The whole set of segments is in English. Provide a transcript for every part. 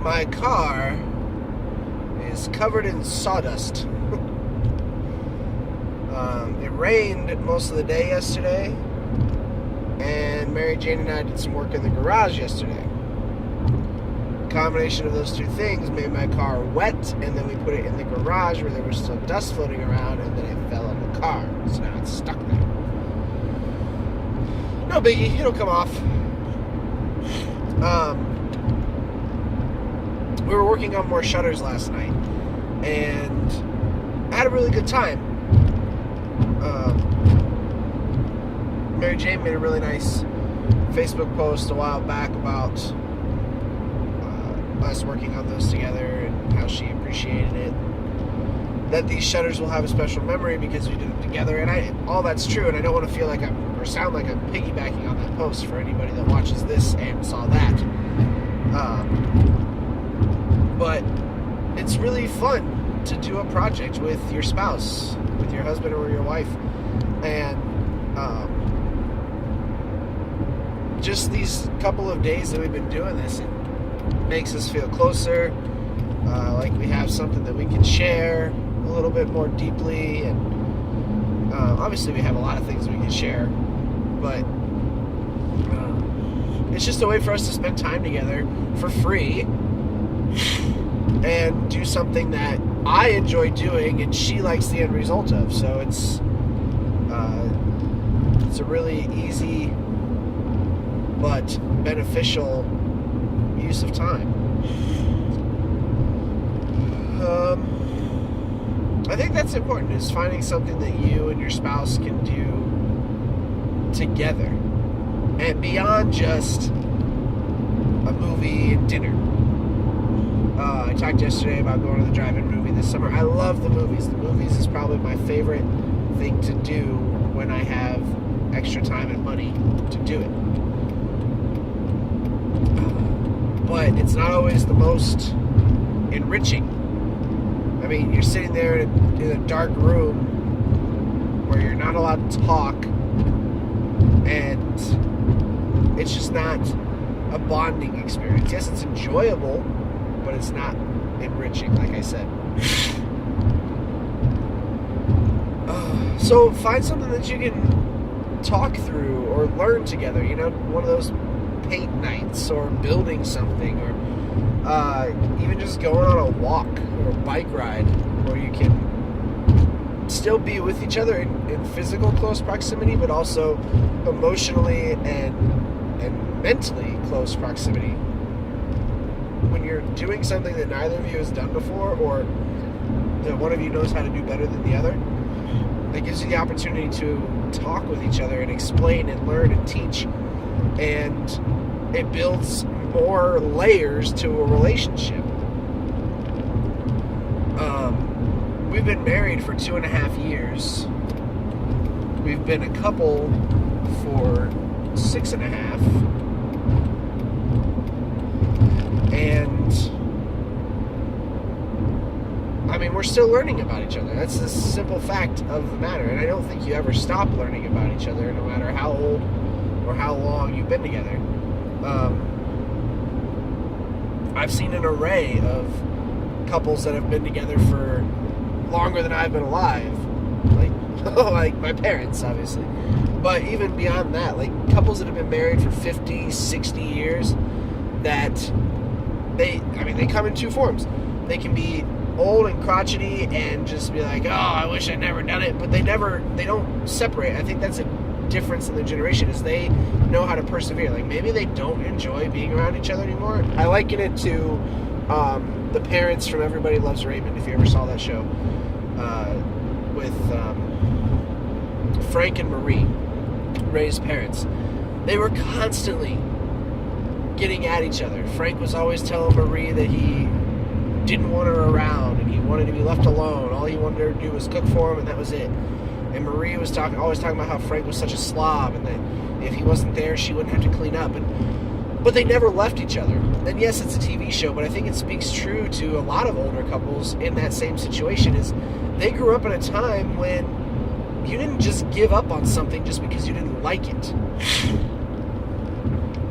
my car is covered in sawdust. It rained most of the day yesterday, and Mary Jane and I did some work in the garage yesterday. The combination of those two things made my car wet, and then we put it in the garage where there was still dust floating around, and then it fell on the car. So now it's stuck there. No biggie, it'll come off. We were working on more shutters last night, and I had a really good time. Mary Jane made a really nice Facebook post a while back about us working on those together and how she appreciated it. That these shutters will have a special memory because we did it together, and all that's true. And I don't want to feel like or sound like I'm piggybacking on that post for anybody that watches this and saw that. But it's really fun to do a project with your spouse, with your husband or your wife, and just these couple of days that we've been doing this, it makes us feel closer, like we have something that we can share a little bit more deeply, and obviously we have a lot of things we can share, but it's just a way for us to spend time together for free and do something that I enjoy doing and she likes the end result of. So it's a really easy but beneficial use of time. I think that's important, is finding something that you and your spouse can do together, and beyond just a movie and dinner. I talked yesterday about going to the drive-in movie this summer. I love the movies. The movies is probably my favorite thing to do when I have extra time and money to do it. But it's not always the most enriching. I mean, you're sitting there in a dark room where you're not allowed to talk, and it's just not a bonding experience. Yes, it's enjoyable, but it's not enriching, like I said. So find something that you can talk through or learn together. You know, one of those paint nights, or building something, or even just going on a walk or a bike ride where you can still be with each other in physical close proximity, but also emotionally and mentally close proximity. When you're doing something that neither of you has done before, or that one of you knows how to do better than the other, it gives you the opportunity to talk with each other and explain and learn and teach, and it builds more layers to a relationship. We've been married for 2.5 years. We've been a couple for 6.5. And I mean, we're still learning about each other. That's the simple fact of the matter. And I don't think you ever stop learning about each other, no matter how old or how long you've been together. I've seen an array of couples that have been together for longer than I've been alive, like my parents, obviously, but even beyond that, like couples that have been married for 50, 60 years, that they come in two forms. They can be old and crotchety and just be like, oh, I wish I'd never done it, but they don't separate. I think that's a difference in the generation, is they know how to persevere. Like, maybe they don't enjoy being around each other anymore. I liken it to the parents from Everybody Loves Raymond, if you ever saw that show, with Frank and Marie, Ray's parents. They were constantly getting at each other. Frank was always telling Marie that he didn't want her around and he wanted to be left alone. All he wanted her to do was cook for him, and that was it. And Marie was always talking about how Frank was such a slob, and that if he wasn't there, she wouldn't have to clean up. But they never left each other. And yes, it's a TV show, but I think it speaks true to a lot of older couples in that same situation, is they grew up in a time when you didn't just give up on something just because you didn't like it.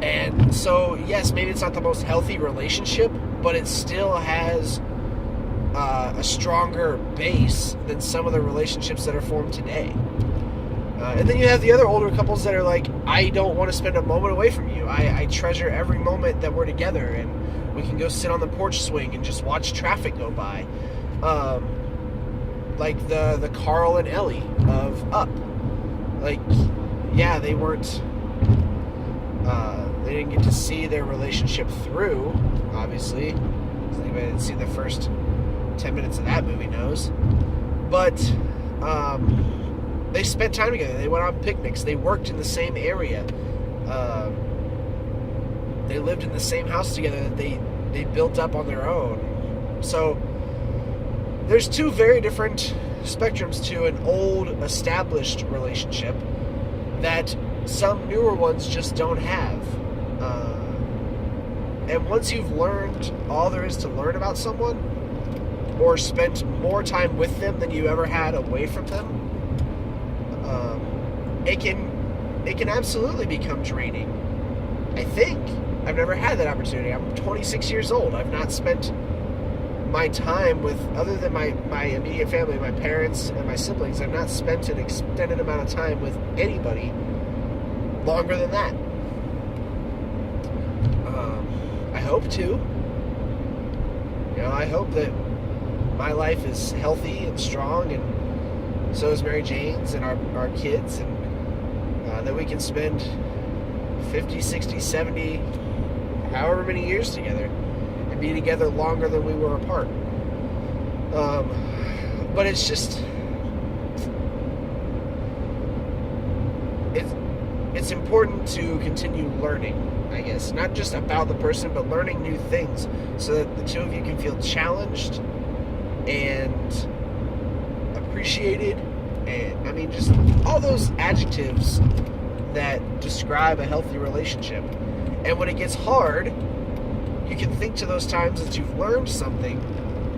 And so, yes, maybe it's not the most healthy relationship, but it still has a stronger base than some of the relationships that are formed today. And then you have the other older couples that are like, I don't want to spend a moment away from you. I treasure every moment that we're together, and we can go sit on the porch swing and just watch traffic go by. Like the Carl and Ellie of Up. Like, yeah, they weren't... they didn't get to see their relationship through, obviously. Anybody that didn't see the first 10 minutes of that movie knows. But they spent time together. They went on picnics. They worked in the same area. They lived in the same house together that they built up on their own. So there's two very different spectrums to an old, established relationship that some newer ones just don't have. And once you've learned all there is to learn about someone, or spent more time with them than you ever had away from them, it can absolutely become draining. I think. I've never had that opportunity. I'm 26 years old. I've not spent my time with, other than my immediate family, my parents and my siblings, I've not spent an extended amount of time with anybody longer than that. I hope to. You know, I hope that my life is healthy and strong, and so is Mary Jane's and our kids, and that we can spend 50, 60, 70, however many years together, and be together longer than we were apart. But it's just... It's important to continue learning, I guess. Not just about the person, but learning new things, so that the two of you can feel challenged and appreciated, and, I mean, just all those adjectives that describe a healthy relationship. And when it gets hard, you can think to those times that you've learned something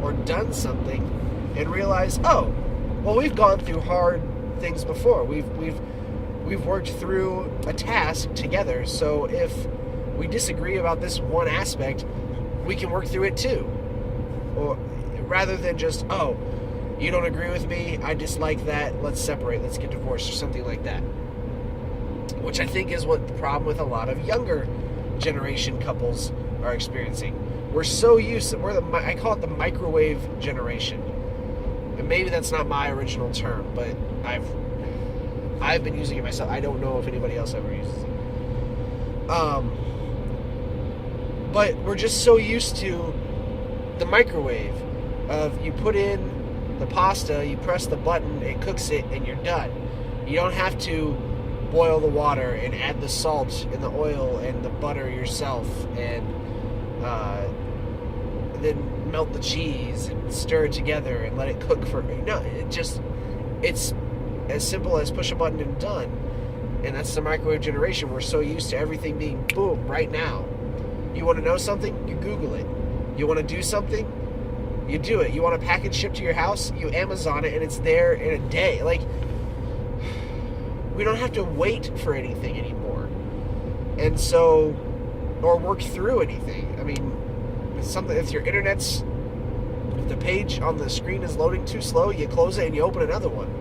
or done something and realize, oh, well, we've gone through hard things before. We've worked through a task together, so if we disagree about this one aspect, we can work through it too. Or rather than just, oh, you don't agree with me, I dislike that, let's separate, let's get divorced, or something like that. Which I think is what the problem with a lot of younger generation couples are experiencing. We're so used to, I call it the microwave generation. And maybe that's not my original term, but I've been using it myself. I don't know if anybody else ever uses it. But we're just so used to the microwave of, you put in the pasta, you press the button, it cooks it, and you're done. You don't have to boil the water and add the salt and the oil and the butter yourself, and then melt the cheese and stir it together and let it cook for... No, it's as simple as push a button and done. And that's the microwave generation. We're so used to everything being boom, right now. You want to know something? You Google it. You want to do something? You do it. You want a package shipped to your house? You Amazon it, and it's there in a day. Like, we don't have to wait for anything anymore. And so, or work through anything. I mean, it's something, if the page on the screen is loading too slow, you close it and you open another one.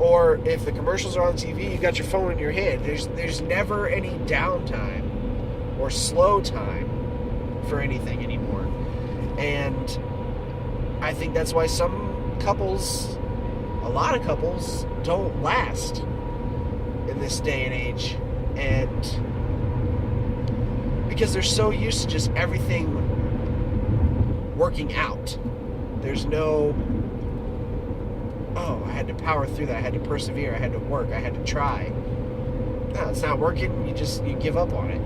Or if the commercials are on TV, you got your phone in your hand. There's never any downtime or slow time for anything anymore. And I think that's why some couples, a lot of couples, don't last in this day and age. And because they're so used to just everything working out. There's no, oh, I had to power through that, I had to persevere, I had to work, I had to try. No, it's not working, you give up on it.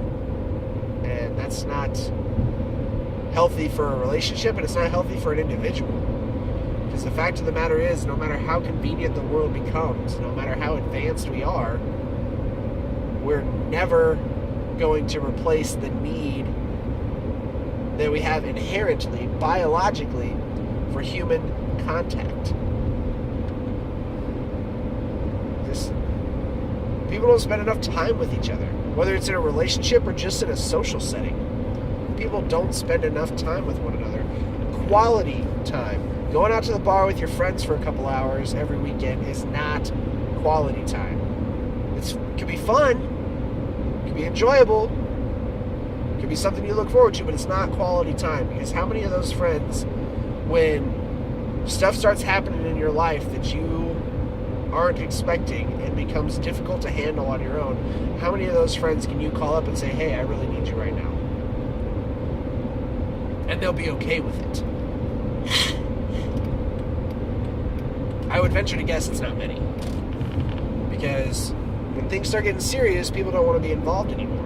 And that's not healthy for a relationship, and it's not healthy for an individual. Because the fact of the matter is, no matter how convenient the world becomes, no matter how advanced we are, we're never going to replace the need that we have inherently, biologically, for human contact. People don't spend enough time with each other. Whether it's in a relationship or just in a social setting. People don't spend enough time with one another. Quality time. Going out to the bar with your friends for a couple hours every weekend is not quality time. It can be fun. It can be enjoyable. It can be something you look forward to, but it's not quality time. Because how many of those friends, when stuff starts happening in your life that you aren't expecting and becomes difficult to handle on your own, how many of those friends can you call up and say, hey, I really need you right now? And they'll be okay with it. I would venture to guess it's not many. Because when things start getting serious, people don't want to be involved anymore.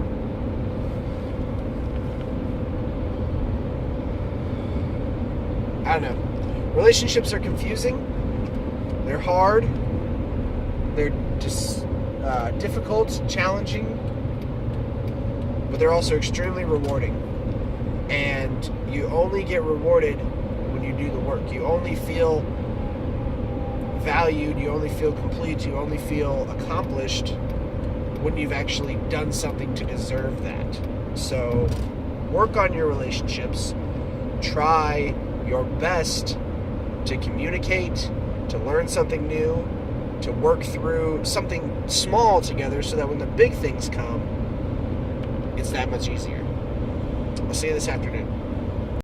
I don't know. Relationships are confusing. They're hard. They're just difficult, challenging. But they're also extremely rewarding. And you only get rewarded when you do the work. You only feel valued, you only feel complete, you only feel accomplished when you've actually done something to deserve that. So work on your relationships. Try your best to communicate, to learn something new, to work through something small together so that when the big things come, it's that much easier. I'll see you this afternoon.